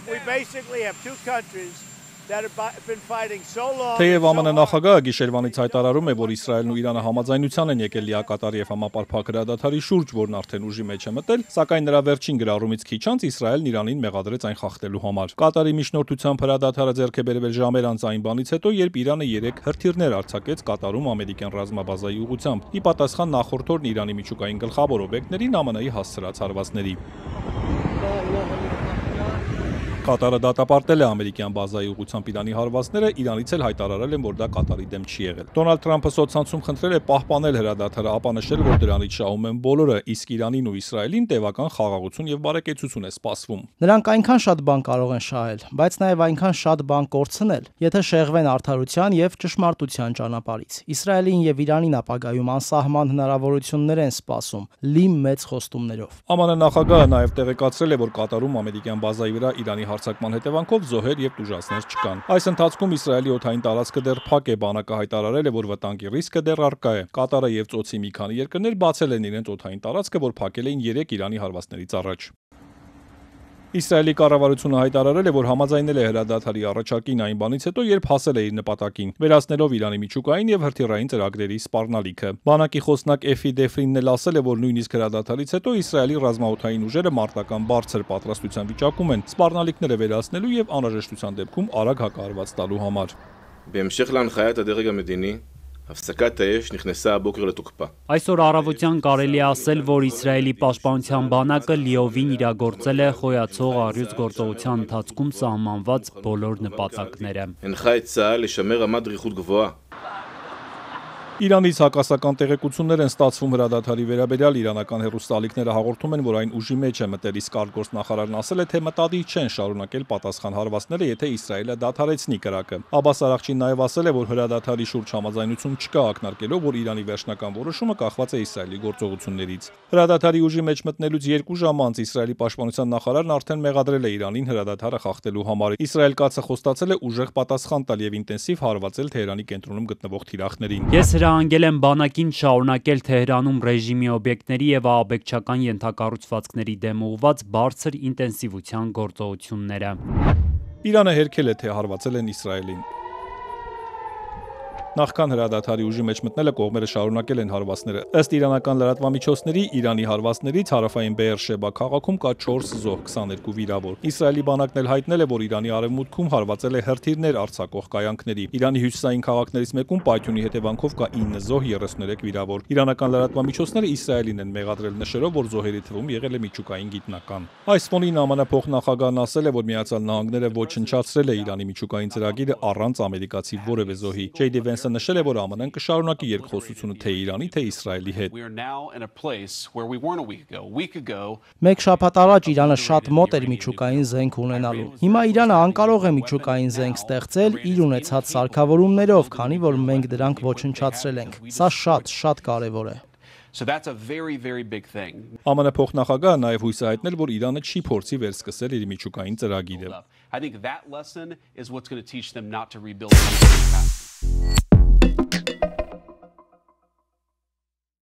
we basically have two countries that have been fighting so long. Թեև ԱՄՆ նախագահը գիշերվանից հայտարարում է, որ Իսրայելն ու Իրանը համաձայնության են եկել լիակատար եւ համապարփակ հրադադարի շուրջ, որն արդեն ուժի մեջ է մտել, սակայն նրա վերջին գրառումից քիչ անց Իսրայելն Իրանին մեղադրեց այն խախտելու համար։ Կատարի միջնորդությամբ հրադադարը ձեռք է բերվել ժամեր անց այն բանից հետո, երբ Իրանը 3 հրթիռներ արձակեց Կատարում ամերիկյան ռազմաբազայի ուղղությամբ, ի պատասխան նախորդ օրն Իրանի միջուկային գլխավոր օբյեկտներին ԱՄՆ-ի հասցրած հարվածների։ Կատարը դատապարտել է ամերիկյան բազայի ուղղությամբ Իրանի հարվածները, Իրանից էլ հայտարարել են, որ դա Կատարի դեմ չի եղել։ Դոնալդ Թրամփը սոցցանցում խնդրել է պահպանել հրադադարը, ապա նշել, որ դրանից շահում են բոլորը, իսկ Իրանին ու Իսրայելին տևական խաղաղություն եւ բարեկեցություն է սպասվում։ Նրանք այնքան շատ բան կարող են շահել, բայց նաեւ այնքան շատ բան կորցնել, եթե շեղվեն արդարության եւ ճշմարտության ճանապարհից։ Իսրայելին եւ Իրանին ապագայում անսահման հնարավորություններ են սպասում, լի մեծ խոստումներով։ ԱՄՆ նախագահը նաեւ տեղեկացրել է, որ Կատարում ամերիկյան բազայի վրա Իրանի հարձակման հետևանքով զոհեր եւ տուժածներ չկան։ Այս ընթացքում Իսրայելի օդային տարածքը դեռ փակ է, բանակը հայտարարել է, որ վտանգի ռիսկը դեռ առկա է։ Կատարը եւ ծոցի մի քանի երկրներ բացել են իրենց օդային տարածքը, որ փակել էին 3 Իրանի հարվածներից առաջ։ Իսրայելի կառավարությունը հայտարարել է, որ համաձայնել է հրադադարի առաջարկին այն բանից հետո, երբ հասել է իր նպատակին, վերացնելով Իրանի միջուկային եւ հրթիռային ծրագրերի սպառնալիքը։ Բանակի խոսնակ Էֆի Դեֆրինն էլ ասել է, որ նույնիսկ հրադադարից հետո Իսրայելի ռազմաօդային ուժերը մարտական բարձր պատրաստության վիճակում են սպառնալիքները վերացնելու եւ անհրաժեշտության դեպքում արագ հակահարված տալու համար։ בהמשך להנחיית הדרג המדיני, הפסקת האש נכנסה הבוקר לתוקפה. Այսօր առավոտյան կարելի է ասել, որ Իսրայելի պաշտպանության բանակը լիովին իրագործել է խոյացող առյուծ գործողության ընթացքում սահմանված բոլոր նպատակները։ הנחה את צה"ל לשמר רמת דריכות גבוהה. Իրանից հակասական տեղեկություններ են ստացվում հրադադարի վերաբերյալ, իրանական հեռուստաալիքները հաղորդում են, որ այն ուժի մեջ է մտել, իսկ արտգործնախարարն ասել է, թե մտադիր չեն շարունակել պատասխան հարվածները, եթե Իսրայելը դադարեցնի կրակը։ Աբբաս Արաղչին նաև ասել է, որ հրադադարի շուրջ համաձայնություն չկա, ակնարկելով, որ Իրանի վերջնական որոշումը կախված է Իսրայելի գործողություններից։ Հրադադարի ուժի մեջ մտնելուց 2 ժամ անց Իսրայելի պաշտպանության նախարարն արդեն մեղադրել է Իրանին հրադադարը խախտելու համար։ Իսրայել կացը խոստացել է ուժեղ պատասխան տալ եւ ինտենսիվ հարվածել Թեհրանի կենտրոնում գտնվող թիրախներին։ Հրահանգել են բանակին շարունակել Թեհրանում ռեժիմի օբյեկտների եւ ահաբեկչական ենթակառուցվածքների դեմ ուղղված բարձր ինտենսիվության գործողությունները։ Իրանը հերքել է, թե հարվածել են Իսրայելին։ Նախքան հրադադարի ուժի մեջ մտնելը կողմերը շարունակել են հարվածները։ Ըստ իրանական լրատվամիջոցների, Իրանի հարվածներից հարավային Բեերշեբա քաղաքում կա 4 զոհ, 22 վիրավոր։ Իսրայելի բանակն էլ հայտնել է, որ Իրանի արևմուտքում հարվածել է հրթիռներ արձակող կայանքների։ Իրանի հյուսիսային քաղաքներից մեկում պայթյունի հետևանքով կա 9 զոհ, 33 վիրավոր։ Իրանական լրատվամիջոցները Իսրայելին են մեղադրել նշելով, որ զոհերի թվում եղել է միջուկային գիտնական։ Այս ֆոնին ԱՄՆ փոխնախագահն ասել է, որ Միացյալ Նահանգները ոչնչացրել է Իրանի միջուկային ծրագիրը առանց ամերիկացի որևէ զոհի։ Ջեյդի Վենսը նշել է, որ ԱՄՆ-ն կշարունակի երկխոսությունը թե Իրանի, թե Իսրայելի հետ։ Մեկ շաբաթ առաջ Իրանը շատ մոտ էր միջուկային զենք ունենալու։ Հիմա Իրանը անկարող է միջուկային զենք ստեղծել իր ունեցած սարքավորումներով, քանի որ մենք դրանք ոչնչացրել ենք։ Սա շատ կարևոր է։ So that's a very big thing. ԱՄՆ փոխնախագահը նաև հույս է հայտնել, որ Իրանը չի փորձի վերսկսել իր միջուկային ծրագիրը։ I think that lesson is what's going to teach them not to rebuild.